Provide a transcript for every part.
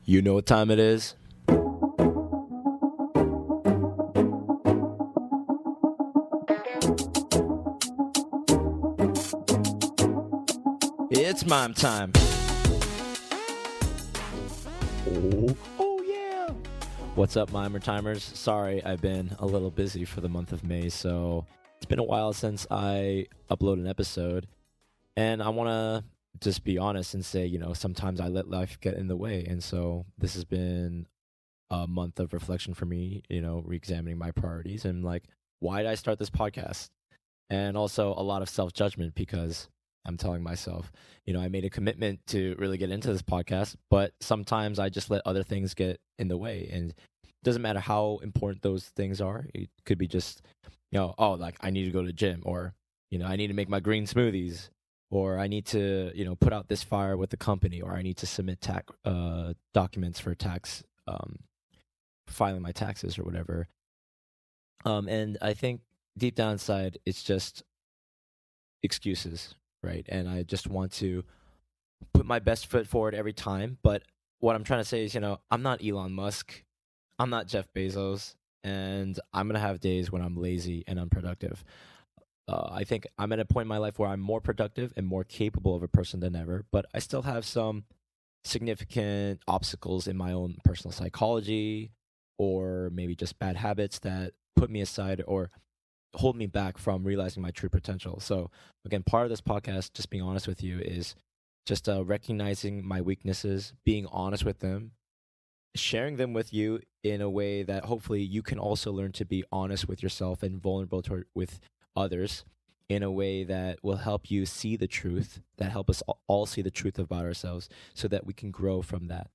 You know what time it is? It's MAIM time. Oh yeah. What's up, Mimer Timers? Sorry, I've been a little busy for the month of May, so it's been a while since I upload an episode. And I want to just be honest and say, sometimes I let life get in the way. And so this has been a month of reflection for me, re-examining my priorities and why did I start this podcast? And also a lot of self-judgment because I'm telling myself, I made a commitment to really get into this podcast, but sometimes I just let other things get in the way. And it doesn't matter how important those things are. It could be just, I need to go to the gym, or, I need to make my green smoothies, or I need to, put out this fire with the company, or I need to submit documents for tax, filing my taxes or whatever. And I think deep down inside, it's just excuses, right? And I just want to put my best foot forward every time. But what I'm trying to say is, I'm not Elon Musk. I'm not Jeff Bezos. And I'm going to have days when I'm lazy and unproductive. I think I'm at a point in my life where I'm more productive and more capable of a person than ever, but I still have some significant obstacles in my own personal psychology, or maybe just bad habits that put me aside or hold me back from realizing my true potential. So again, part of this podcast, just being honest with you, is just recognizing my weaknesses, being honest with them, sharing them with you in a way that hopefully you can also learn to be honest with yourself and vulnerable with others in a way that will help you see the truth, that help us all see the truth about ourselves so that we can grow from that.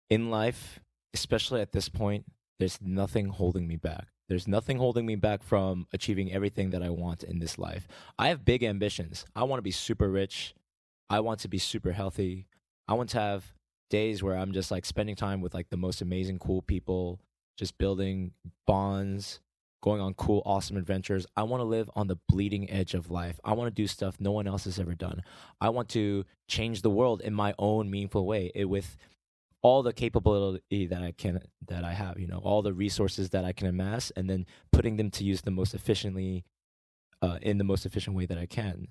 In life, especially at this point, there's nothing holding me back. There's nothing holding me back from achieving everything that I want in this life. I have big ambitions. I want to be super rich. I want to be super healthy. I want to have days where I'm just spending time with the most amazing, cool people, just building bonds, going on cool, awesome adventures. I want to live on the bleeding edge of life. I want to do stuff no one else has ever done. I want to change the world in my own meaningful way, with all the capability that I have, all the resources that I can amass, and then putting them to use the most efficiently, in the most efficient way that I can.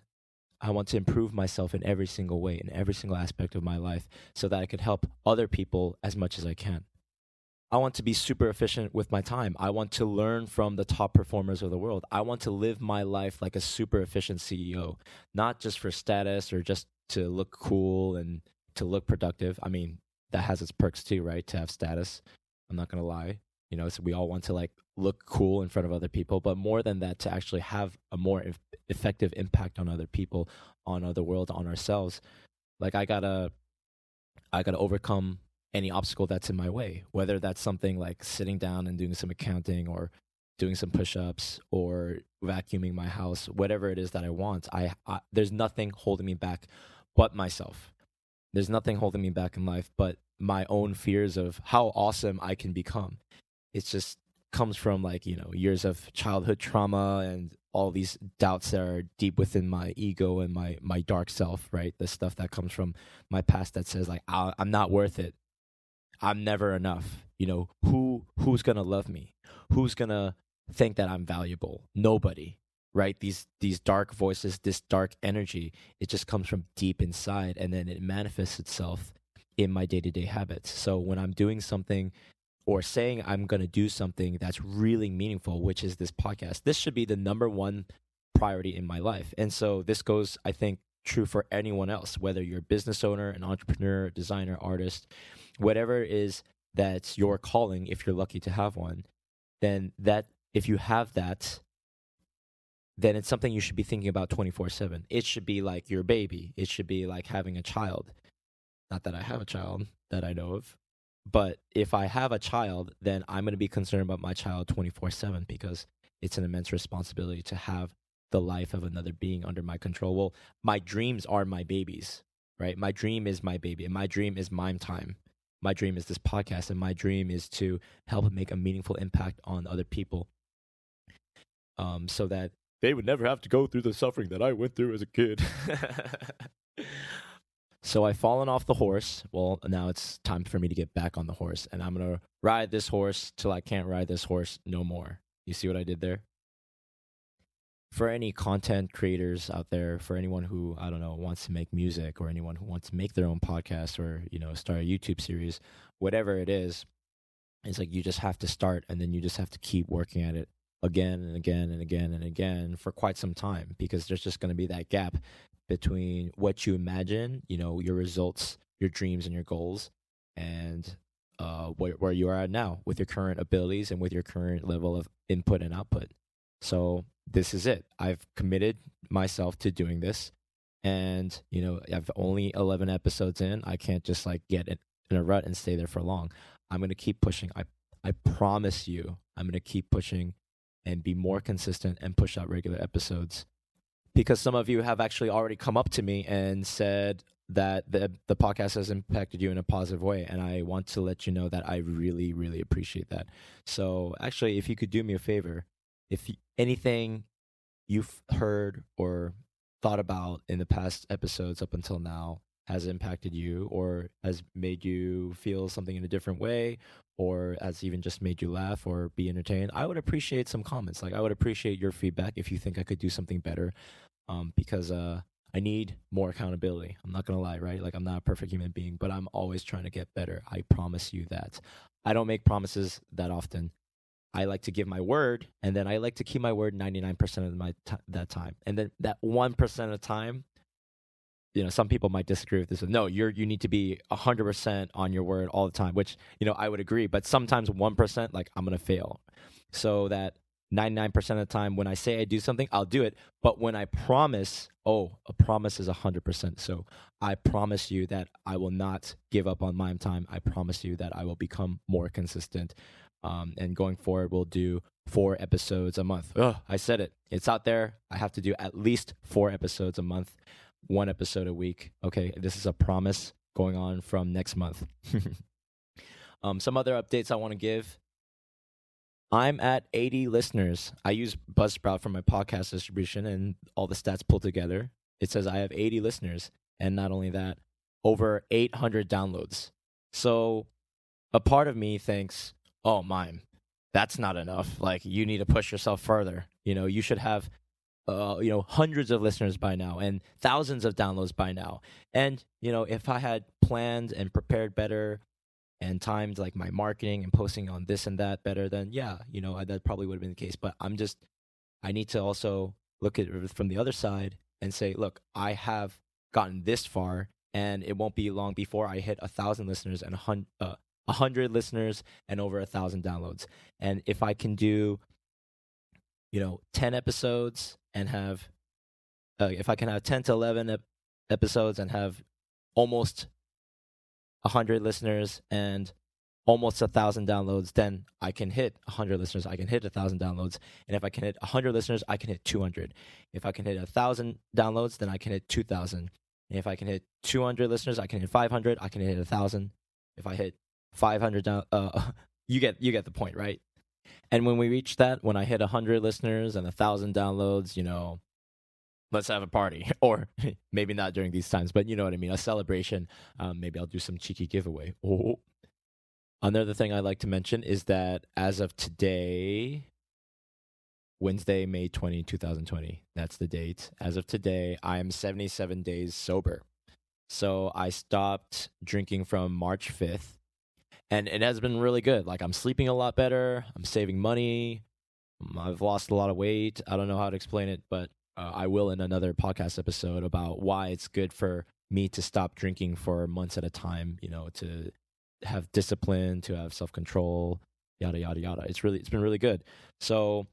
I want to improve myself in every single way, in every single aspect of my life, so that I could help other people as much as I can. I want to be super efficient with my time. I want to learn from the top performers of the world. I want to live my life like a super efficient CEO, not just for status or just to look cool and to look productive. I mean, that has its perks too, right? To have status. I'm not going to lie. So we all want to look cool in front of other people, but more than that, to actually have a more effective impact on other people, on other world, on ourselves. I gotta overcome any obstacle that's in my way, whether that's something like sitting down and doing some accounting, or doing some push-ups, or vacuuming my house, whatever it is that I want. There's nothing holding me back but myself. There's nothing holding me back in life but my own fears of how awesome I can become. It just comes from years of childhood trauma and all these doubts that are deep within my ego and my dark self, right? The stuff that comes from my past that says I'm not worth it. I'm never enough. Who's gonna love me? Who's gonna think that I'm valuable? Nobody, right? These dark voices, this dark energy, it just comes from deep inside, and then it manifests itself in my day-to-day habits. So when I'm doing something or saying I'm gonna do something that's really meaningful, which is this podcast, this should be the number one priority in my life. And so this goes, I think, true for anyone else, whether you're a business owner, an entrepreneur, designer, artist, whatever it is that's your calling, if you're lucky to have one, then that, if you have that, then it's something you should be thinking about 24/7. It should be like your baby. It should be like having a child. Not that I have a child that I know of, but if I have a child, then I'm going to be concerned about my child 24/7, because it's an immense responsibility to have the life of another being under my control. Well, my dreams are my babies, right? My dream is my baby, and my dream is MAIM Time. My dream is this podcast, and my dream is to help make a meaningful impact on other people, so that they would never have to go through the suffering that I went through as a kid. So I've fallen off the horse. Well, now it's time for me to get back on the horse, and I'm going to ride this horse till I can't ride this horse no more. You see what I did there? For any content creators out there, for anyone who, I don't know, wants to make music, or anyone who wants to make their own podcast, or, start a YouTube series, whatever it is, it's like you just have to start, and then you just have to keep working at it again and again and again and again for quite some time, because there's just going to be that gap between what you imagine, your results, your dreams, and your goals, and where you are at now with your current abilities and with your current level of input and output. So this is it. I've committed myself to doing this, and I've only 11 episodes in. I can't just like get in a rut and stay there for long. I'm going to keep pushing. I promise you, I'm going to keep pushing and be more consistent and push out regular episodes, because some of you have actually already come up to me and said that the podcast has impacted you in a positive way, and I want to let you know that I really, really appreciate that. So actually, if you could do me a favor, if anything you've heard or thought about in the past episodes up until now has impacted you, or has made you feel something in a different way, or has even just made you laugh or be entertained, I would appreciate some comments. Like, I would appreciate your feedback if you think I could do something better, because I need more accountability. I'm not going to lie, right? Like, I'm not a perfect human being, but I'm always trying to get better. I promise you that. I don't make promises that often. I like to give my word, and then I like to keep my word 99% of that time. And then that 1% of the time, some people might disagree with this. No, you need to be 100% on your word all the time, which, I would agree. But sometimes 1%, like, I'm going to fail. So that 99% of the time, when I say I do something, I'll do it. But when I promise, a promise is 100%. So I promise you that I will not give up on MAIM Time. I promise you that I will become more consistent. And going forward, we'll do 4 episodes a month. I said it. It's out there. I have to do at least 4 episodes a month, 1 episode a week. Okay, this is a promise going on from next month. Some other updates I want to give. I'm at 80 listeners. I use Buzzsprout for my podcast distribution, and all the stats pulled together, it says I have 80 listeners. And not only that, over 800 downloads. So a part of me thinks, oh, MAIM, that's not enough. Like, you need to push yourself further. You should have, hundreds of listeners by now and thousands of downloads by now. And, if I had planned and prepared better and timed like my marketing and posting on this and that better, then yeah, that probably would have been the case. But I need to also look at it from the other side and say, look, I have gotten this far, and it won't be long before I hit 1,000 listeners and 100 listeners and over 1,000 downloads. And if I can do, 10 episodes and have, if I can have 10 to 11 episodes and have almost 100 listeners and almost 1,000 downloads, then I can hit 100 listeners. I can hit 1,000 downloads. And if I can hit 100 listeners, I can hit 200. If I can hit 1,000 downloads, then I can hit 2,000. And if I can hit 200 listeners, I can hit 500. I can hit 1,000. If I hit 500 down, you get the point, right? And when we reach that, when I hit 100 listeners and 1,000 downloads, let's have a party. Or maybe not during these times, but you know what I mean, a celebration. Maybe I'll do some cheeky giveaway. Oh. Another thing I'd like to mention is that as of today, Wednesday, May 20, 2020, that's the date. As of today, I am 77 days sober. So I stopped drinking from March 5th. And it has been really good. Like, I'm sleeping a lot better. I'm saving money. I've lost a lot of weight. I don't know how to explain it, but I will in another podcast episode about why it's good for me to stop drinking for months at a time, to have discipline, to have self-control, yada, yada, yada. It's been really good. So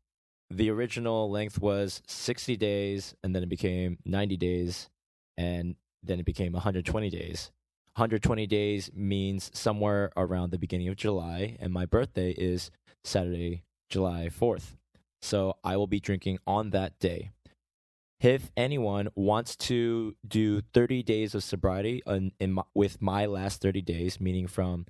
the original length was 60 days, and then it became 90 days, and then it became 120 days. 120 days means somewhere around the beginning of July, and my birthday is Saturday, July 4th. So I will be drinking on that day. If anyone wants to do 30 days of sobriety with my last 30 days, meaning from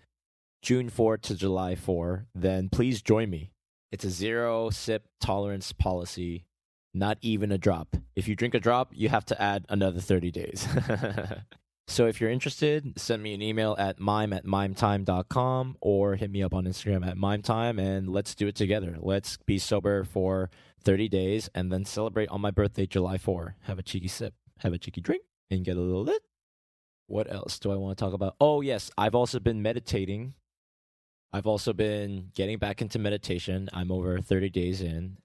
June 4 to July 4, then please join me. It's a 0 sip tolerance policy, not even a drop. If you drink a drop, you have to add another 30 days. So if you're interested, send me an email at mime@mimetime.com or hit me up on Instagram at mimetime, and let's do it together. Let's be sober for 30 days and then celebrate on my birthday, July 4. Have a cheeky sip, have a cheeky drink, and get a little lit. What else do I want to talk about? Oh, yes, I've also been meditating. I've also been getting back into meditation. I'm over 30 days in.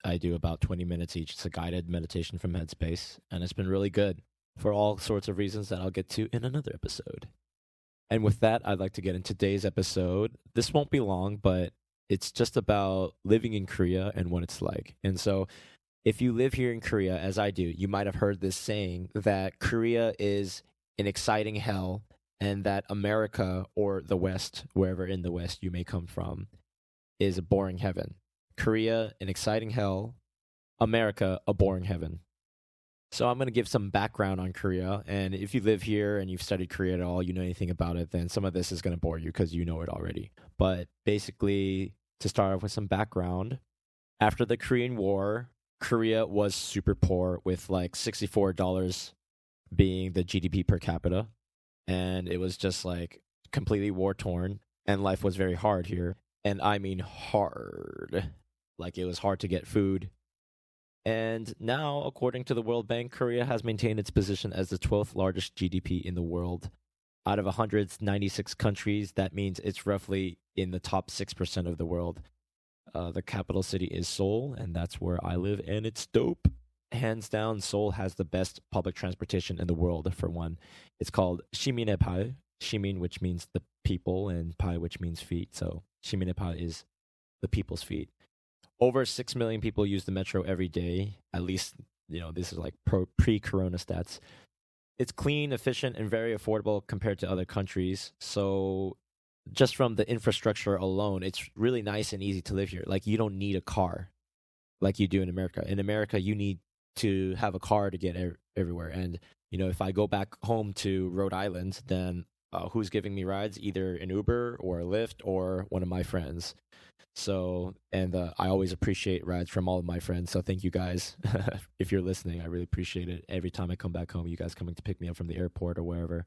I do about 20 minutes each. It's a guided meditation from Headspace, and it's been really good for all sorts of reasons that I'll get to in another episode. And with that, I'd like to get into today's episode. This won't be long, but it's just about living in Korea and what it's like. And so, if you live here in Korea, as I do, you might have heard this saying that Korea is an exciting hell and that America or the West, wherever in the West you may come from, is a boring heaven. Korea, an exciting hell. America, a boring heaven. So I'm going to give some background on Korea. And if you live here and you've studied Korea at all, you know anything about it, then some of this is going to bore you because you know it already. But basically, to start off with some background, after the Korean War, Korea was super poor with like $64 being the GDP per capita. And it was just like completely war torn. And life was very hard here. And I mean hard. Like it was hard to get food. And now, according to the World Bank, Korea has maintained its position as the 12th largest GDP in the world. Out of 196 countries, that means it's roughly in the top 6% of the world. The capital city is Seoul, and that's where I live, and it's dope. Hands down, Seoul has the best public transportation in the world, for one. It's called Shiminepal, Shimin, which means the people, and Pai, which means feet. So Shiminepal is the people's feet. Over 6 million people use the metro every day. At least, this is like pre-corona stats. It's clean, efficient, and very affordable compared to other countries. So just from the infrastructure alone, it's really nice and easy to live here. Like you don't need a car like you do in America. In America, you need to have a car to get everywhere. And, if I go back home to Rhode Island, then who's giving me rides? Either an Uber or a Lyft or one of my friends. So, and I always appreciate rides from all of my friends. So thank you guys. If you're listening, I really appreciate it. Every time I come back home, you guys coming to pick me up from the airport or wherever.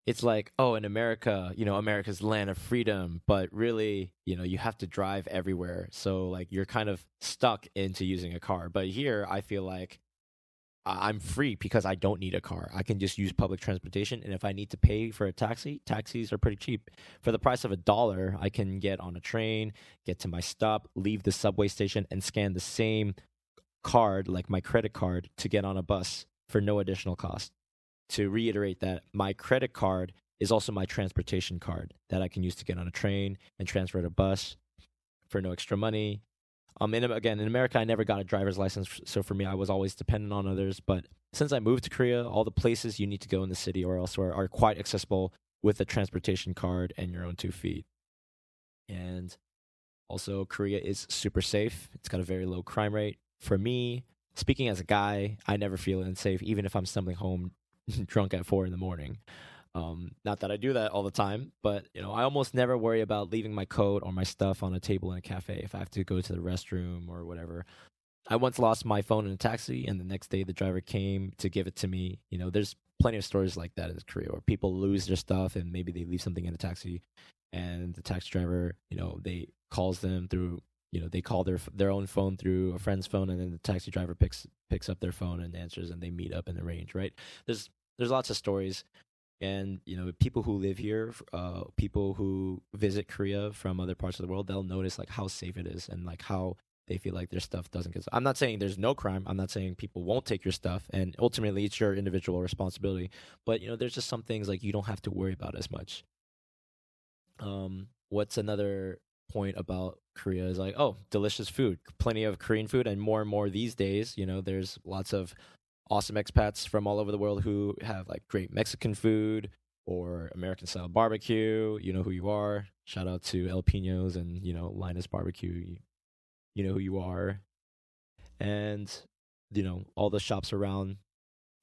It's like, oh, in America, America's the land of freedom, but really, you have to drive everywhere. So like you're kind of stuck into using a car. But here, I feel like I'm free because I don't need a car. I can just use public transportation. And if I need to pay for a taxi, taxis are pretty cheap. For the price of $1, I can get on a train, get to my stop, leave the subway station, and scan the same card, like my credit card, to get on a bus for no additional cost. To reiterate that, my credit card is also my transportation card that I can use to get on a train and transfer to a bus for no extra money. In America, I never got a driver's license, so for me, I was always dependent on others. But since I moved to Korea, all the places you need to go in the city or elsewhere are quite accessible with a transportation card and your own 2 feet. And also, Korea is super safe. It's got a very low crime rate. For me, speaking as a guy, I never feel unsafe, even if I'm stumbling home drunk at 4 in the morning. Not that I do that all the time, but I almost never worry about leaving my coat or my stuff on a table in a cafe if I have to go to the restroom or whatever. I once lost my phone in a taxi, and the next day the driver came to give it to me. There's plenty of stories like that in Korea where people lose their stuff and maybe they leave something in a taxi, and the taxi driver, they calls them through. They call their own phone through a friend's phone, and then the taxi driver picks up their phone and answers, and they meet up and arrange. Right? There's lots of stories. And, people who live here, people who visit Korea from other parts of the world, they'll notice like how safe it is and like how they feel like their stuff doesn't get. I'm not saying there's no crime. I'm not saying people won't take your stuff. And ultimately, it's your individual responsibility. But, there's just some things like you don't have to worry about as much. What's another point about Korea is like, oh, delicious food. Plenty of Korean food. And more these days, there's lots of awesome expats from all over the world who have like great Mexican food or American style barbecue. You know who you are. Shout out to El Pinos and, Linus Barbecue. You know who you are. And, all the shops around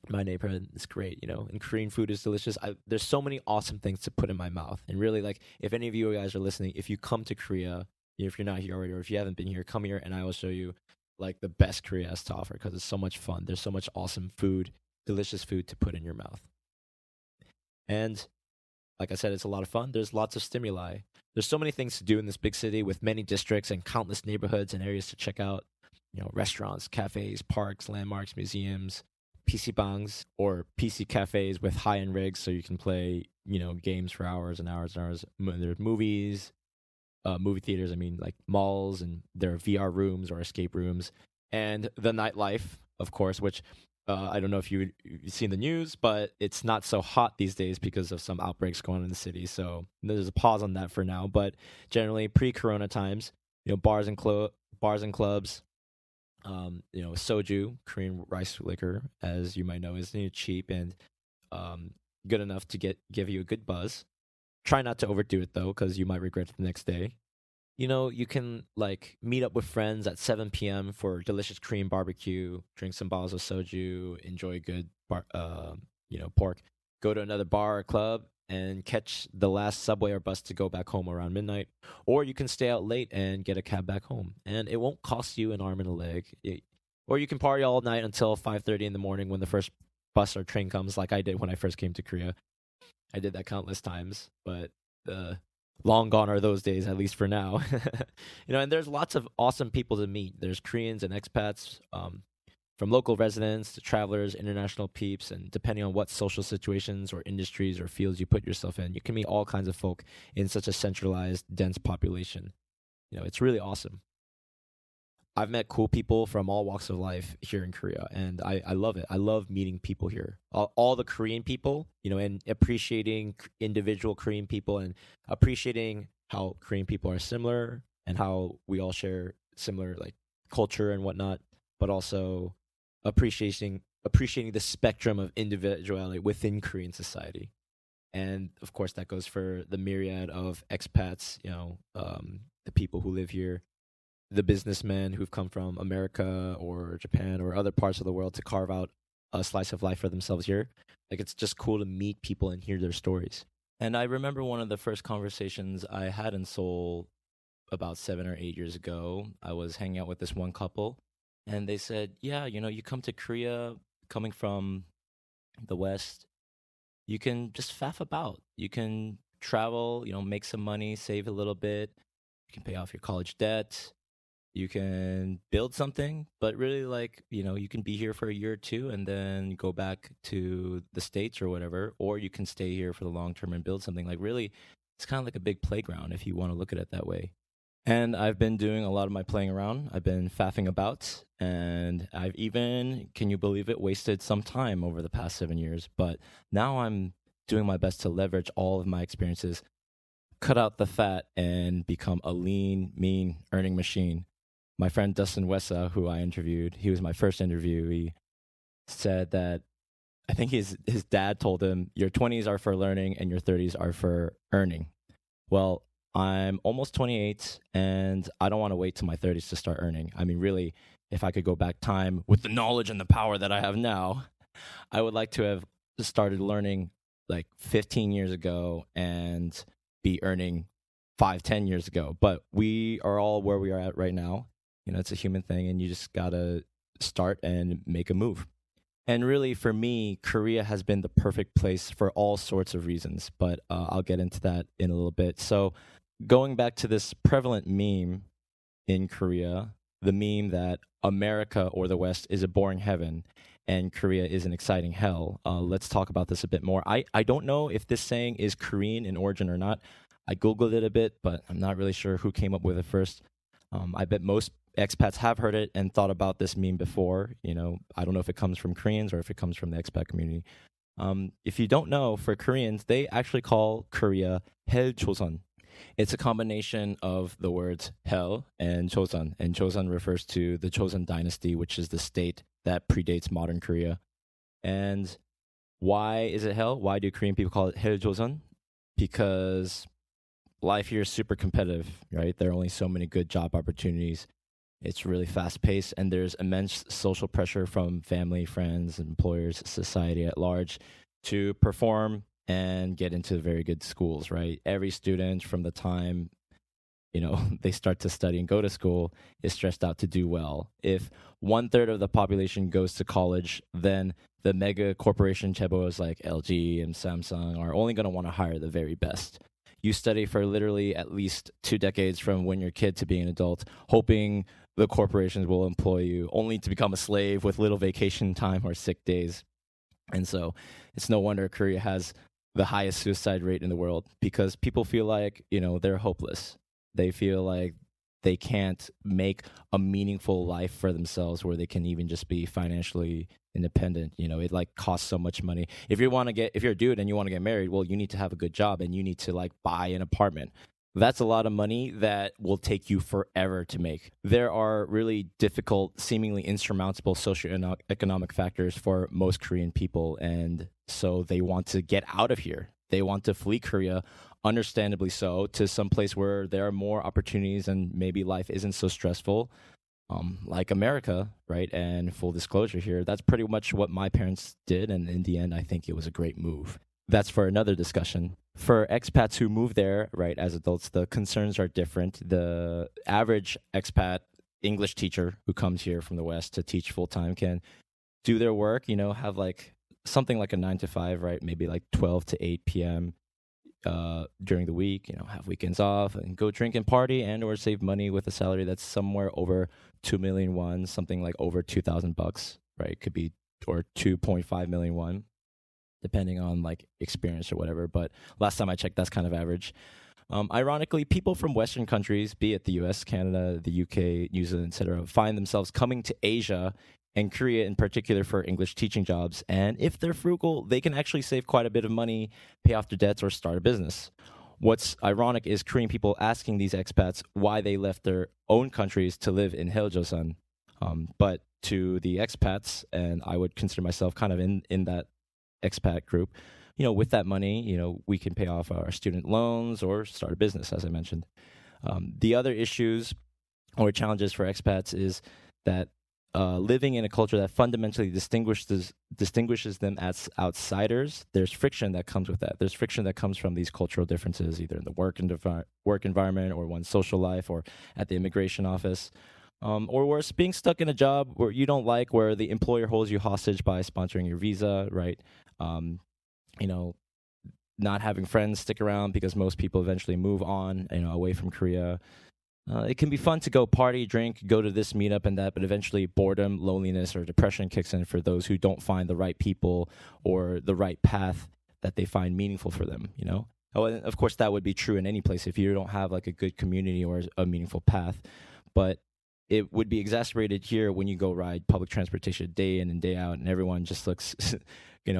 my neighborhood is great, and Korean food is delicious. There's so many awesome things to put in my mouth. And really, like, if any of you guys are listening, if you come to Korea, if you're not here already, or if you haven't been here, come here and I will show you like the best Korea has to offer because it's so much fun. There's so much awesome food, delicious food to put in your mouth. And like I said, it's a lot of fun. There's lots of stimuli. There's so many things to do in this big city with many districts and countless neighborhoods and areas to check out. Restaurants, cafes, parks, landmarks, museums, PC bangs or PC cafes with high-end rigs so you can play, games for hours and hours and hours. There's movies, movie theaters, like malls, and there are VR rooms or escape rooms. And the nightlife, of course, which I don't know if you've seen the news, but it's not so hot these days because of some outbreaks going on in the city. So there's a pause on that for now. But generally, pre-corona times, bars and clubs, soju, Korean rice liquor, as you might know, is cheap and good enough to give you a good buzz. Try not to overdo it though, because you might regret it the next day. You can meet up with friends at 7 p.m. for delicious Korean barbecue, drink some bottles of soju, enjoy good pork. Go to another bar or club and catch the last subway or bus to go back home around midnight. Or you can stay out late and get a cab back home, and it won't cost you an arm and a leg. Or you can party all night until 5:30 in the morning when the first bus or train comes, like I did when I first came to Korea. I did that countless times, but long gone are those days, at least for now. And there's lots of awesome people to meet. There's Koreans and expats, from local residents to travelers, international peeps, and depending on what social situations or industries or fields you put yourself in, you can meet all kinds of folk in such a centralized, dense population. It's really awesome. I've met cool people from all walks of life here in Korea, and I love it. I love meeting people here. All the Korean people, and appreciating individual Korean people and appreciating how Korean people are similar and how we all share similar culture and whatnot, but also appreciating the spectrum of individuality within Korean society. And of course, that goes for the myriad of expats, the people who live here, the businessmen who've come from America or Japan or other parts of the world to carve out a slice of life for themselves here. It's just cool to meet people and hear their stories. And I remember one of the first conversations I had in Seoul about 7 or 8 years ago. I was hanging out with this one couple, and they said, yeah, you come to Korea coming from the West, you can just faff about. You can travel, make some money, save a little bit. You can pay off your college debt. You can build something, but really you can be here for a year or two and then go back to the States or whatever, or you can stay here for the long term and build something. Really, it's kind of like a big playground if you want to look at it that way. And I've been doing a lot of my playing around. I've been faffing about, and I've even, can you believe it, wasted some time over the past 7 years. But now I'm doing my best to leverage all of my experiences, cut out the fat, and become a lean, mean earning machine. My friend Dustin Wessa, who I interviewed, he was my first interviewee, said that I think his dad told him, your 20s are for learning and your 30s are for earning. Well, I'm almost 28, and I don't want to wait till my 30s to start earning. Really, if I could go back time with the knowledge and the power that I have now, I would like to have started learning 15 years ago and be earning 5-10 years ago. But we are all where we are at right now. It's a human thing, and you just gotta start and make a move. And really, for me, Korea has been the perfect place for all sorts of reasons, but I'll get into that in a little bit. So going back to this prevalent meme in Korea, the meme that America or the West is a boring heaven and Korea is an exciting hell. Let's talk about this a bit more. I don't know if this saying is Korean in origin or not. I Googled it a bit, but I'm not really sure who came up with it first. I bet most expats have heard it and thought about this meme before. I don't know if it comes from Koreans or if it comes from the expat community. If you don't know, for Koreans, they actually call Korea Hell Joseon. It's a combination of the words hell and Joseon. And Joseon refers to the Joseon dynasty, which is the state that predates modern Korea. And why is it hell? Why do Korean people call it Hell Joseon? Because life here is super competitive, right? There are only so many good job opportunities. It's really fast paced, and there's immense social pressure from family, friends, employers, society at large to perform and get into very good schools, right? Every student from the time they start to study and go to school, is stressed out to do well. If 1/3 of the population goes to college, then the mega corporation chebos like LG and Samsung are only going to want to hire the very best. You study for literally at least 2 decades from when you're a kid to being an adult, hoping the corporations will employ you, only to become a slave with little vacation time or sick days. And so it's no wonder Korea has the highest suicide rate in the world, because people feel like, they're hopeless. They feel like they can't make a meaningful life for themselves where they can even just be financially independent. It like costs so much money. If you're a dude and you want to get married, well, you need to have a good job and you need to like buy an apartment. That's a lot of money that will take you forever to make. There are really difficult, seemingly insurmountable socioeconomic factors for most Korean people, and so they want to get out of here. They want to flee Korea, understandably so, to some place where there are more opportunities and maybe life isn't so stressful, like America, right? And full disclosure here, that's pretty much what my parents did, and in the end, I think it was a great move. That's for another discussion. For expats who move there, right, as adults, the concerns are different. The average expat English teacher who comes here from the West to teach full time can do their work, have like something like a 9 to 5, right? Maybe like 12 to 8 p.m. During the week, have weekends off and go drink and party and or save money with a salary that's somewhere over 2 million won, something like over $2,000, right? It could be, or 2.5 million won, depending on like experience or whatever. But last time I checked, that's kind of average. Ironically, people from Western countries, be it the US, Canada, the UK, New Zealand, etc., find themselves coming to Asia and Korea in particular for English teaching jobs. And if they're frugal, they can actually save quite a bit of money, pay off their debts, or start a business. What's ironic is Korean people asking these expats why they left their own countries to live in Haeuljoseon. But to the expats, and I would consider myself kind of in that expat group, with that money, we can pay off our student loans or start a business, as I mentioned. The other issues or challenges for expats is that living in a culture that fundamentally distinguishes them as outsiders, there's friction that comes with that. There's friction that comes from these cultural differences, either in the work environment or one's social life or at the immigration office. Or worse, being stuck in a job where you don't like, where the employer holds you hostage by sponsoring your visa, right? Not having friends stick around because most people eventually move on, away from Korea. It can be fun to go party, drink, go to this meetup and that, but eventually boredom, loneliness, or depression kicks in for those who don't find the right people or the right path that they find meaningful for them, Oh, and of course, that would be true in any place if you don't have like a good community or a meaningful path. But it would be exacerbated here when you go ride public transportation day in and day out, and everyone just looks,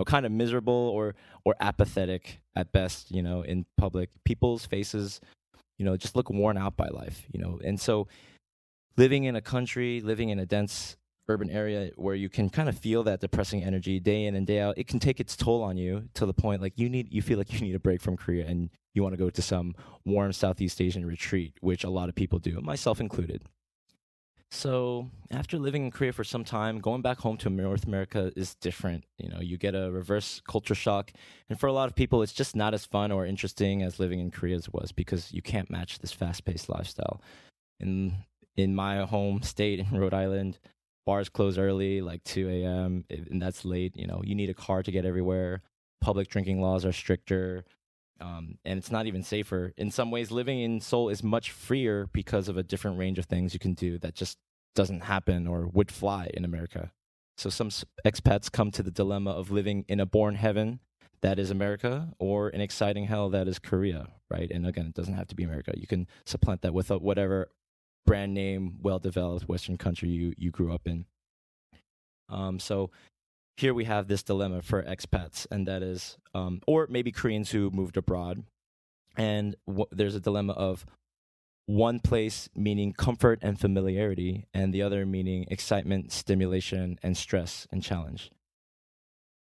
kind of miserable or apathetic at best, in public. People's faces, just look worn out by life, And so living in a dense urban area where you can kind of feel that depressing energy day in and day out, it can take its toll on you to the point like you feel like you need a break from Korea and you want to go to some warm Southeast Asian retreat, which a lot of people do, myself included. So after living in Korea for some time, going back home to North America is different. You get a reverse culture shock. And for a lot of people, it's just not as fun or interesting as living in Korea as it was, because you can't match this fast-paced lifestyle. In my home state in Rhode Island, bars close early, like 2 a.m., and that's late. You need a car to get everywhere. Public drinking laws are stricter. And it's not even safer. In some ways, living in Seoul is much freer because of a different range of things you can do that just doesn't happen or would fly in America. So some expats come to the dilemma of living in a born heaven that is America or an exciting hell that is Korea, right? And again, it doesn't have to be America. You can supplant that with whatever brand name, well-developed Western country you grew up in. So here we have this dilemma for expats, and that is, or maybe Koreans who moved abroad. And there's a dilemma of one place meaning comfort and familiarity, and the other meaning excitement, stimulation, and stress and challenge.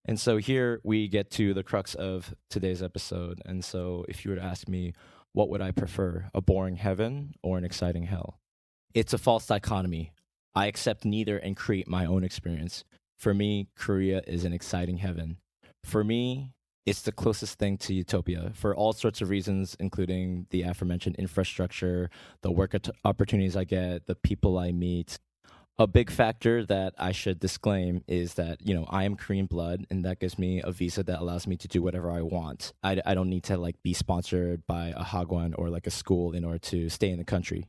And so here we get to the crux of today's episode. And so if you were to ask me, what would I prefer, a boring heaven or an exciting hell? It's a false dichotomy. I accept neither and create my own experience. For me, Korea is an exciting heaven. For me, it's the closest thing to utopia for all sorts of reasons, including the aforementioned infrastructure, the work opportunities I get, the people I meet. A big factor that I should disclaim is that, I am Korean blood, and that gives me a visa that allows me to do whatever I want. I don't need to like be sponsored by a hagwon or like a school in order to stay in the country.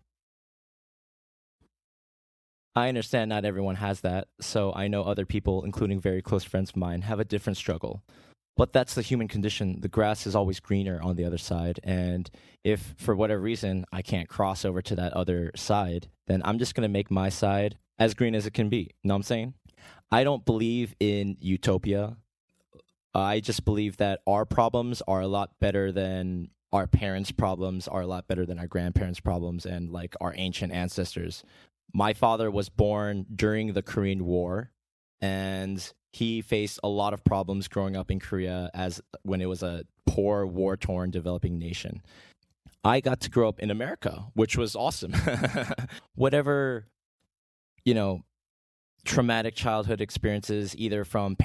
I understand not everyone has that, so I know other people, including very close friends of mine, have a different struggle. But that's the human condition. The grass is always greener on the other side. And if for whatever reason I can't cross over to that other side, then I'm just going to make my side as green as it can be. You know what I'm saying? I don't believe in utopia. I just believe that our problems are a lot better than our parents' problems, are a lot better than our grandparents' problems, and like our ancient ancestors. My father was born during the Korean War, and he faced a lot of problems growing up in Korea as when it was a poor, war-torn, developing nation. I got to grow up in America, which was awesome. Whatever, you know, traumatic childhood experiences, either from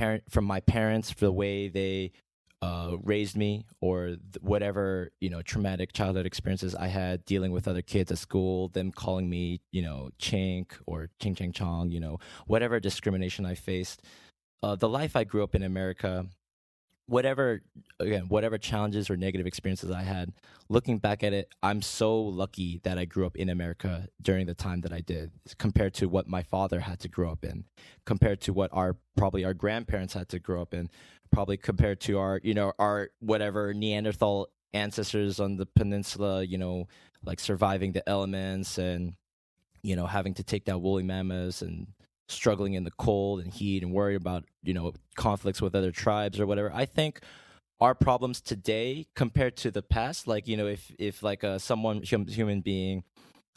my parents for the way they raised me, or whatever traumatic childhood experiences I had dealing with other kids at school, them calling me chink or ching ching chong, whatever discrimination I faced, the life I grew up in America, whatever challenges or negative experiences I had, looking back at it, I'm so lucky that I grew up in America during the time that I did, compared to what my father had to grow up in, compared to what probably our grandparents had to grow up in, probably compared to our whatever Neanderthal ancestors on the peninsula, like surviving the elements and having to take down woolly mammoths and struggling in the cold and heat and worry about conflicts with other tribes or whatever. I think our problems today compared to the past, like if like human being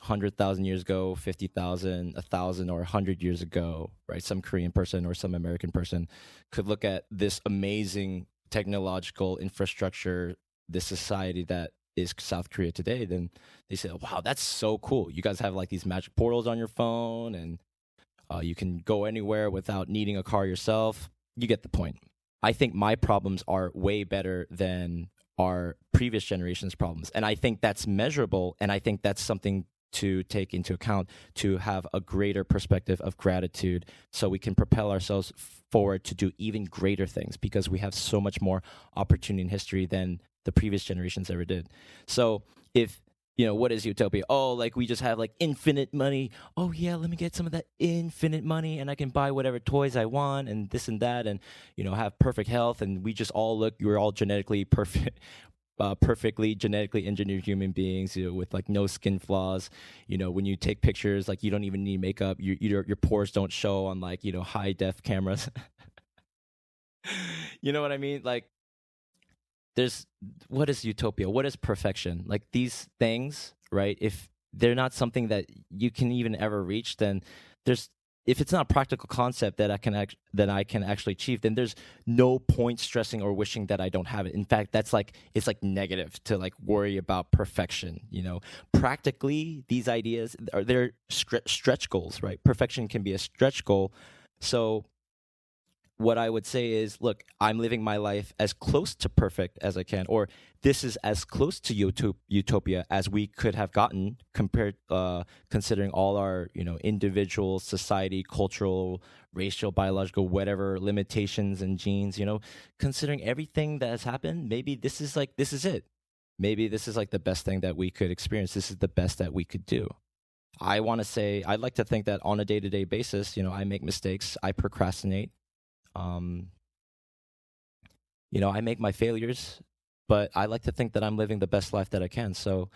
100,000 years ago, 50,000, 1,000, or 100 years ago, right? Some Korean person or some American person could look at this amazing technological infrastructure, this society that is South Korea today, then they say, wow, that's so cool. You guys have like these magic portals on your phone, and you can go anywhere without needing a car yourself. You get the point. I think my problems are way better than our previous generation's problems. And I think that's measurable. And I think that's something to take into account, to have a greater perspective of gratitude so we can propel ourselves forward to do even greater things, because we have so much more opportunity in history than the previous generations ever did. So if what is utopia? Oh, like we just have like infinite money. Oh yeah, let me get some of that infinite money and I can buy whatever toys I want and this and that, and have perfect health, and we just we're all genetically perfect. Perfectly genetically engineered human beings, with like no skin flaws. When you take pictures, like you don't even need makeup. Your pores don't show on like high def cameras. You know what I mean? Like, what is utopia? What is perfection? Like these things, right? If they're not something that you can even ever reach, then if it's not a practical concept that I can actually achieve, then there's no point stressing or wishing that I don't have it. In fact, it's like negative to like worry about perfection. Practically, these ideas they're stretch goals, right? Perfection can be a stretch goal. So what I would say is, look, I'm living my life as close to perfect as I can, or this is as close to utopia as we could have gotten, considering all our, individual, society, cultural, racial, biological, whatever limitations and genes, considering everything that has happened, maybe this is it. Maybe this is like the best thing that we could experience. This is the best that we could do. I'd like to think that on a day-to-day basis, I make mistakes, I procrastinate. I make my failures, but I like to think that I'm living the best life that I can. So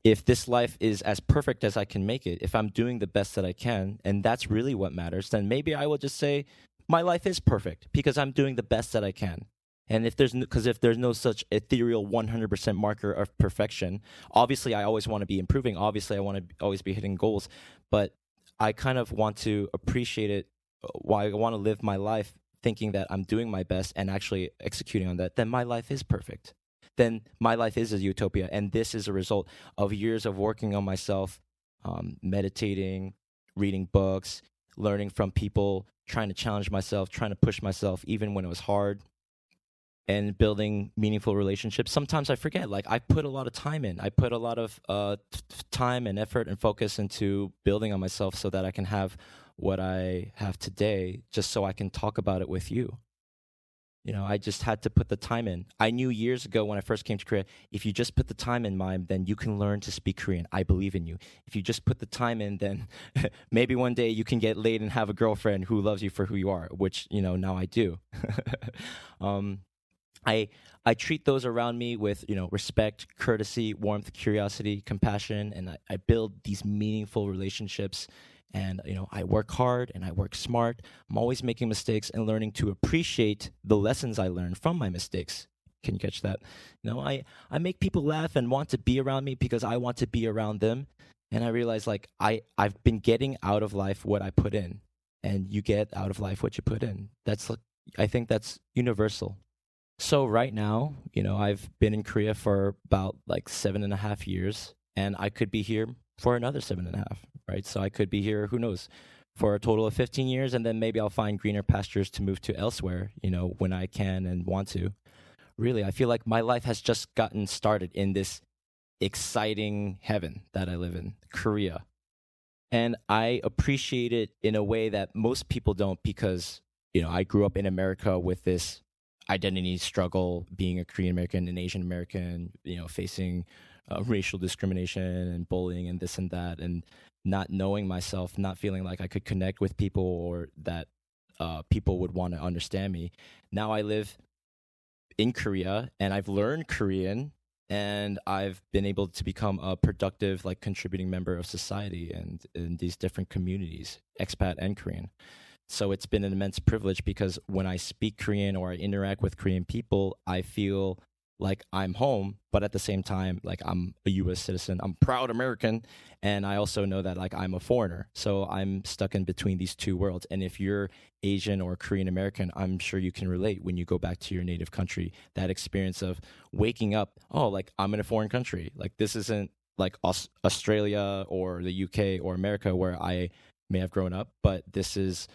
if this life is as perfect as I can make it, if I'm doing the best that I can, and that's really what matters, then maybe I will just say my life is perfect because I'm doing the best that I can. And if there's no such ethereal 100% marker of perfection, obviously I always want to be improving. Obviously I want to always be hitting goals, but I kind of want to appreciate it. Why I want to live my life thinking that I'm doing my best and actually executing on that, then my life is perfect. Then my life is a utopia. And this is a result of years of working on myself, meditating, reading books, learning from people, trying to challenge myself, trying to push myself, even when it was hard. and building meaningful relationships, sometimes I forget. Like, I put a lot of time in. I put a lot of time and effort and focus into building on myself so that I can have what I have today, just so I can talk about it with you. I just had to put the time in. I knew years ago when I first came to Korea, if you just put the time in, Mime, then you can learn to speak Korean. I believe in you. If you just put the time in, then maybe one day you can get laid and have a girlfriend who loves you for who you are, which, now I do. um, I treat those around me with, respect, courtesy, warmth, curiosity, compassion, and I build these meaningful relationships. And, I work hard and I work smart. I'm always making mistakes and learning to appreciate the lessons I learned from my mistakes. Can you catch that? I make people laugh and want to be around me because I want to be around them. And I realize, like, I've been getting out of life what I put in, and you get out of life what you put in. I think that's universal. So right now, I've been in Korea for about like 7.5 years, and I could be here for another 7.5, right? So I could be here, who knows, for a total of 15 years, and then maybe I'll find greener pastures to move to elsewhere, when I can and want to. Really, I feel like my life has just gotten started in this exciting heaven that I live in, Korea. And I appreciate it in a way that most people don't, because, I grew up in America with this identity struggle, being a Korean American and Asian American, facing racial discrimination and bullying and this and that, and not knowing myself, not feeling like I could connect with people, or that people would want to understand me. Now I live in Korea and I've learned Korean, and I've been able to become a productive, like, contributing member of society and in these different communities, expat and Korean. So it's been an immense privilege, because when I speak Korean or I interact with Korean people, I feel like I'm home, but at the same time, like, I'm a US citizen, I'm proud American, and I also know that, like, I'm a foreigner. So I'm stuck in between these two worlds. And if you're Asian or Korean American, I'm sure you can relate when you go back to your native country, that experience of waking up, oh, like, I'm in a foreign country. Like, this isn't like Australia or the UK or America where I may have grown up, but this is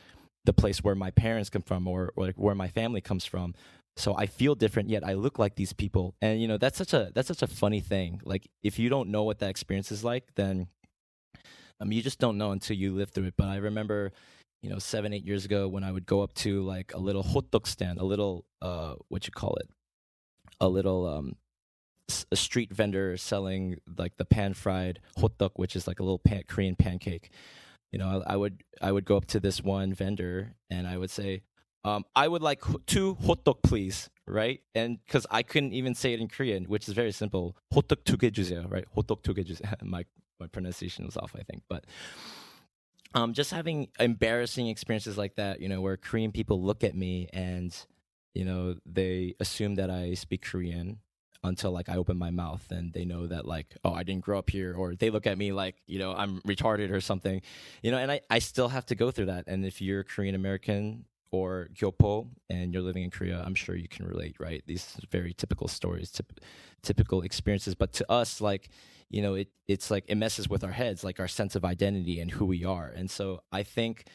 the place where my parents come from, or like where my family comes from. So I feel different, yet I look like these people. And that's such a funny thing. Like, if you don't know what that experience is like, then you just don't know until you live through it. But I remember, 7-8 years ago, when I would go up to, like, a little hot dog stand, a little what you call it, a little a street vendor selling, like, the pan fried hot dog, which is like a little Korean pancake. I would go up to this one vendor and I would say, I would like 2 hot dog, please, right? And because I couldn't even say it in Korean, which is very simple, hot dog 2개 주세요, right? Hot dog 2개 주세요. My pronunciation was off, I think, but just having embarrassing experiences like that, where Korean people look at me and they assume that I speak Korean until, like, I open my mouth, and they know that, like, oh, I didn't grow up here, or they look at me like, I'm retarded or something, and I still have to go through that. And if you're Korean American or gyopo and you're living in Korea, I'm sure you can relate, right? These very typical stories, typical experiences. But to us, like, it's like it messes with our heads, like our sense of identity and who we are. And so I think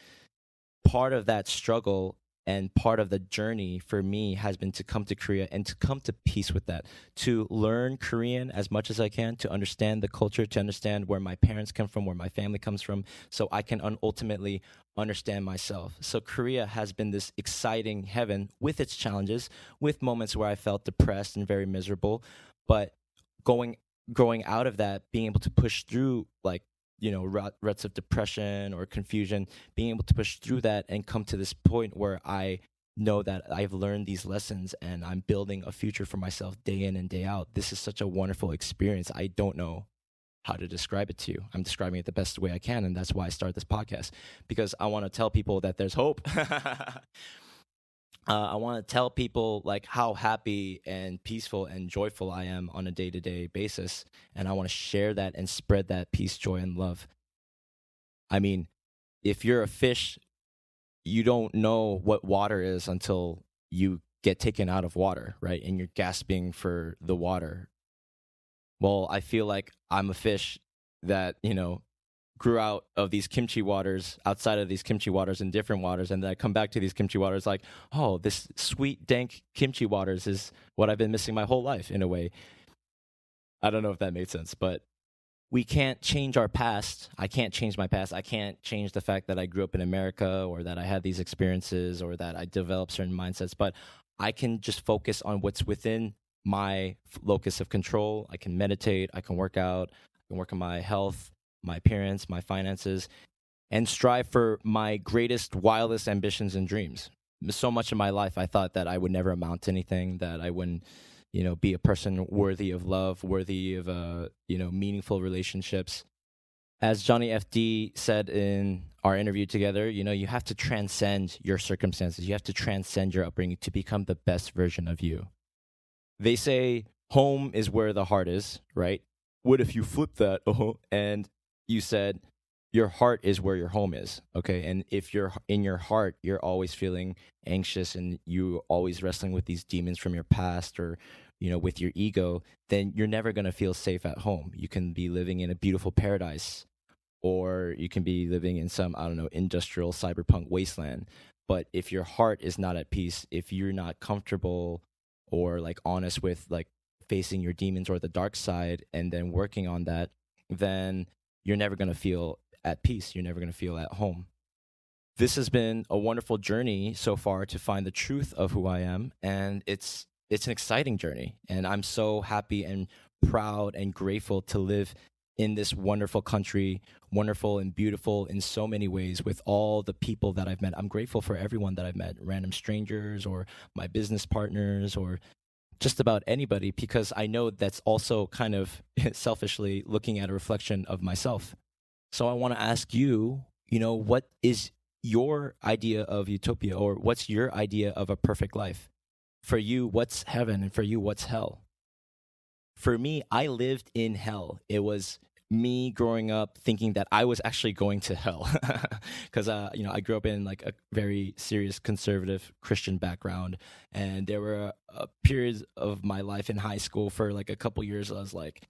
part of that struggle and part of the journey for me has been to come to Korea and to come to peace with that, to learn Korean as much as I can, to understand the culture, to understand where my parents come from, where my family comes from, so I can ultimately understand myself. So Korea has been this exciting heaven with its challenges, with moments where I felt depressed and very miserable, but growing out of that, being able to push through, like, ruts of depression or confusion, being able to push through that and come to this point where I know that I've learned these lessons and I'm building a future for myself day in and day out. This is such a wonderful experience. I don't know how to describe it to you. I'm describing it the best way I can, and that's why I started this podcast, because I want to tell people that there's hope. I want to tell people, like, how happy and peaceful and joyful I am on a day-to-day basis, and I want to share that and spread that peace, joy, and love. I mean, if you're a fish, you don't know what water is until you get taken out of water, right? And you're gasping for the water. Well, I feel like I'm a fish that, grew out of these kimchi waters, outside of these kimchi waters in different waters, and then I come back to these kimchi waters like, oh, this sweet, dank kimchi waters is what I've been missing my whole life in a way. I don't know if that made sense, but we can't change our past. I can't change my past. I can't change the fact that I grew up in America or that I had these experiences or that I developed certain mindsets, but I can just focus on what's within my locus of control. I can meditate, I can work out, I can work on my health, my appearance, my finances, and strive for my greatest, wildest ambitions and dreams. So much of my life, I thought that I would never amount to anything, that I wouldn't, be a person worthy of love, worthy of, meaningful relationships. As Johnny FD said in our interview together, you have to transcend your circumstances. You have to transcend your upbringing to become the best version of you. They say home is where the heart is, right? What if you flip that and you said your heart is where your home is, okay? And if you're in your heart, you're always feeling anxious and you always wrestling with these demons from your past or, with your ego, then you're never going to feel safe at home. You can be living in a beautiful paradise or you can be living in some, industrial cyberpunk wasteland. But if your heart is not at peace, if you're not comfortable or like honest with like facing your demons or the dark side and then working on that, then you're never going to feel at peace. You're never going to feel at home. This has been a wonderful journey so far to find the truth of who I am. And it's an exciting journey. And I'm so happy and proud and grateful to live in this wonderful country, wonderful and beautiful in so many ways with all the people that I've met. I'm grateful for everyone that I've met, random strangers or my business partners or just about anybody, because I know that's also kind of selfishly looking at a reflection of myself. So I want to ask you, what is your idea of utopia, or what's your idea of a perfect life? For you, what's heaven? And for you, what's hell? For me, I lived in hell. It was me growing up thinking that I was actually going to hell because I grew up in like a very serious conservative Christian background, and there were periods of my life in high school for like a couple years I was like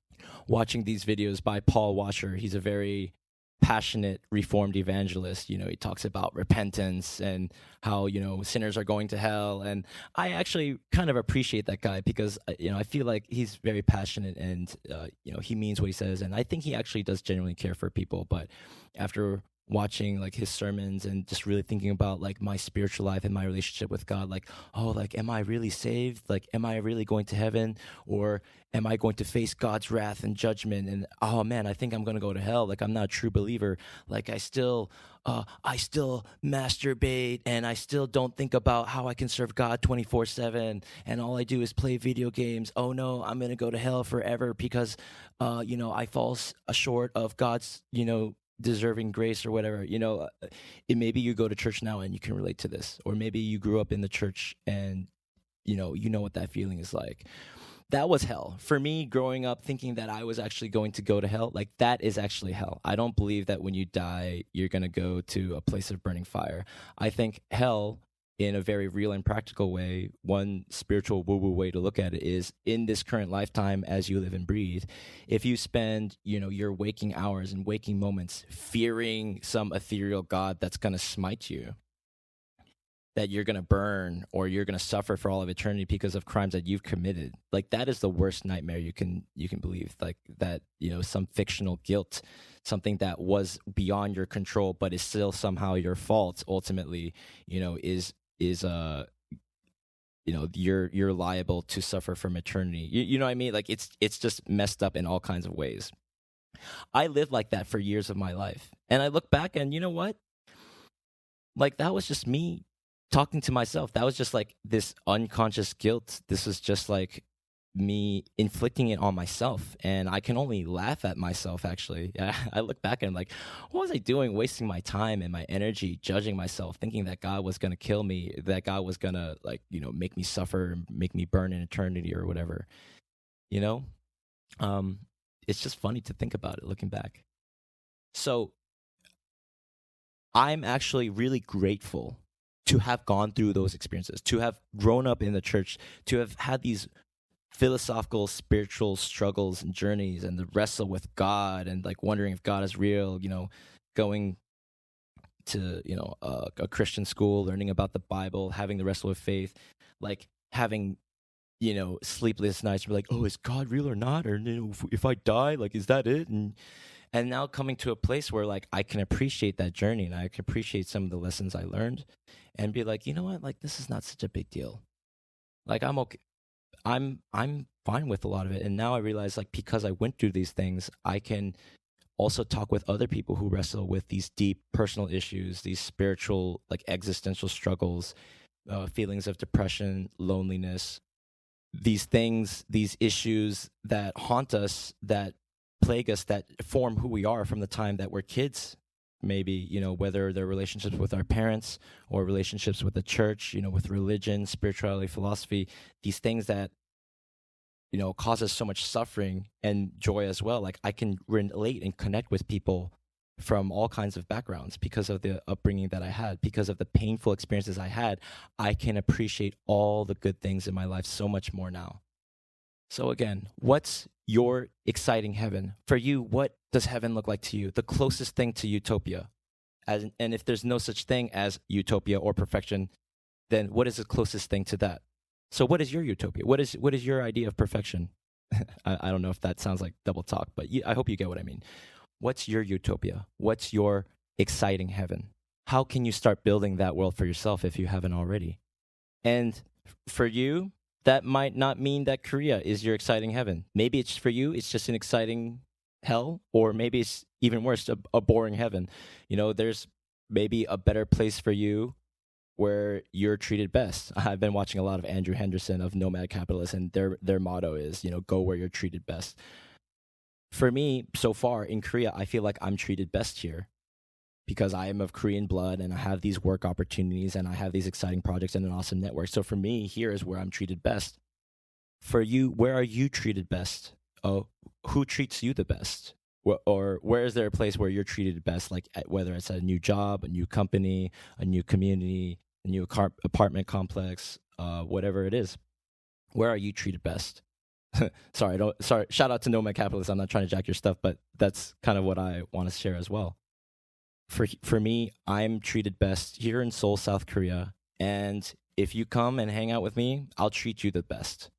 watching these videos by Paul Washer. He's a very passionate reformed evangelist. He talks about repentance and how sinners are going to hell, and I actually kind of appreciate that guy because I feel like he's very passionate and he means what he says, and I think he actually does genuinely care for people. But after watching like his sermons and just really thinking about like my spiritual life and my relationship with God, like, oh, like, am I really saved? Like, am I really going to heaven, or am I going to face God's wrath and judgment? And oh man, I think I'm going to go to hell. Like, I'm not a true believer. Like, I still masturbate and I still don't think about how I can serve God 24/7. And all I do is play video games. Oh no, I'm going to go to hell forever because, I fall short of God's, deserving grace or whatever. Maybe you go to church now and you can relate to this, or maybe you grew up in the church and you know what that feeling is like. That was hell for me growing up, thinking that I was actually going to go to hell. Like, that is actually hell. I don't believe that when you die you're going to go to a place of burning fire. I think hell, in a very real and practical way, one spiritual woo-woo way to look at it is, in this current lifetime as you live and breathe, if you spend, your waking hours and waking moments fearing some ethereal God that's going to smite you, that you're going to burn or you're going to suffer for all of eternity because of crimes that you've committed, like, that is the worst nightmare you can believe. Like, that, some fictional guilt, something that was beyond your control but is still somehow your fault, ultimately, you're liable to suffer from eternity. You know what I mean? Like, it's just messed up in all kinds of ways. I lived like that for years of my life, and I look back and you know what? Like, that was just me talking to myself. That was just like this unconscious guilt. This was just like me inflicting it on myself, and I can only laugh at myself. Actually, I look back and I'm like, what was I doing, wasting my time and my energy judging myself, thinking that God was gonna kill me, that God was gonna, like, make me suffer, make me burn in eternity or whatever. It's just funny to think about it looking back. So I'm actually really grateful to have gone through those experiences, to have grown up in the church, to have had these philosophical, spiritual struggles and journeys, and the wrestle with God, and like wondering if God is real, going to, a Christian school, learning about the Bible, having the wrestle with faith, like having, sleepless nights, and be like, oh, is God real or not? Or, if I die, like, is that it? And now coming to a place where like I can appreciate that journey, and I can appreciate some of the lessons I learned, and be like, you know what, like this is not such a big deal. Like I'm okay. I'm fine with a lot of it. And now I realize, like, because I went through these things, I can also talk with other people who wrestle with these deep personal issues, these spiritual, like existential struggles, feelings of depression, loneliness, these things, these issues that haunt us, that plague us, that form who we are from the time that we're kids. Maybe, whether they're relationships with our parents or relationships with the church, with religion, spirituality, philosophy, these things that, cause us so much suffering and joy as well. Like I can relate and connect with people from all kinds of backgrounds because of the upbringing that I had, because of the painful experiences I had. I can appreciate all the good things in my life so much more now. So again, what's your exciting heaven? For you, what does heaven look like to you? The closest thing to utopia. And if there's no such thing as utopia or perfection, then what is the closest thing to that? So what is your utopia? What is your idea of perfection? I don't know if that sounds like double talk, but I hope you get what I mean. What's your utopia? What's your exciting heaven? How can you start building that world for yourself if you haven't already? And for you, that might not mean that Korea is your exciting heaven. Maybe it's for you, it's just an exciting hell, or maybe it's even worse, a boring heaven. There's maybe a better place for you where you're treated best. I've been watching a lot of Andrew Henderson of Nomad Capitalists, and their motto is, go where you're treated best. For me, so far in Korea, I feel like I'm treated best here because I am of Korean blood, and I have these work opportunities, and I have these exciting projects and an awesome network. So for me, here is where I'm treated best. For you, where are you treated best? Oh, who treats you the best? Or where is there a place where you're treated best, like whether it's a new job, a new company, a new community, a new apartment complex, whatever it is? Where are you treated best? Sorry. Shout out to Nomad Capitalist. I'm not trying to jack your stuff, but that's kind of what I want to share as well. For me, I'm treated best here in Seoul, South Korea. And if you come and hang out with me, I'll treat you the best.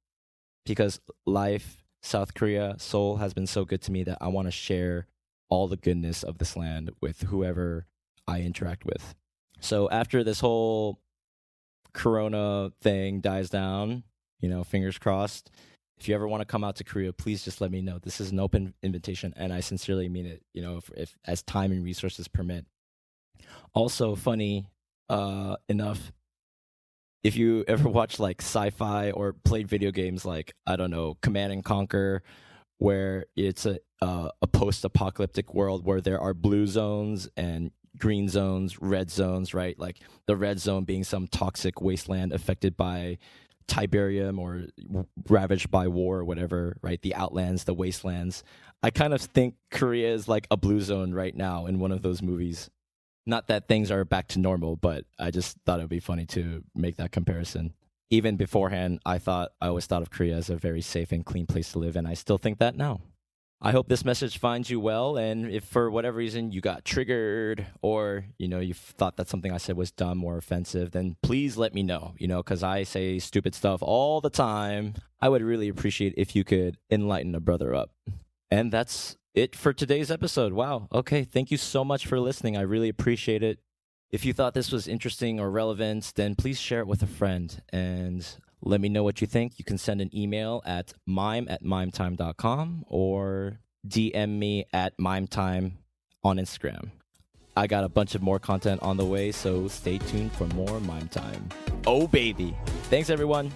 Because life, South Korea, Seoul has been so good to me that I want to share all the goodness of this land with whoever I interact with. So after this whole Corona thing dies down, fingers crossed, if you ever want to come out to Korea, please just let me know. This is an open invitation, and I sincerely mean it, if as time and resources permit. Also, funny enough, if you ever watch like sci-fi or played video games like, I don't know, Command and Conquer, where it's a post-apocalyptic world where there are blue zones and green zones, red zones, right? Like the red zone being some toxic wasteland affected by Tiberium or ravaged by war or whatever, right? The outlands, the wastelands. I kind of think Korea is like a blue zone right now in one of those movies. Not that things are back to normal, but I just thought it would be funny to make that comparison. Even beforehand, I always thought of Korea as a very safe and clean place to live, and I still think that now. I hope this message finds you well, and if for whatever reason you got triggered or, you thought that something I said was dumb or offensive, then please let me know, because I say stupid stuff all the time. I would really appreciate if you could enlighten a brother up. And that's it for today's episode. Wow. Okay. Thank you so much for listening. I really appreciate it. If you thought this was interesting or relevant, then please share it with a friend and let me know what you think. You can send an email at mime@mimetime.com or DM me at MaimeTime on Instagram. I got a bunch of more content on the way, so stay tuned for more Mime Time. Oh, baby. Thanks, everyone.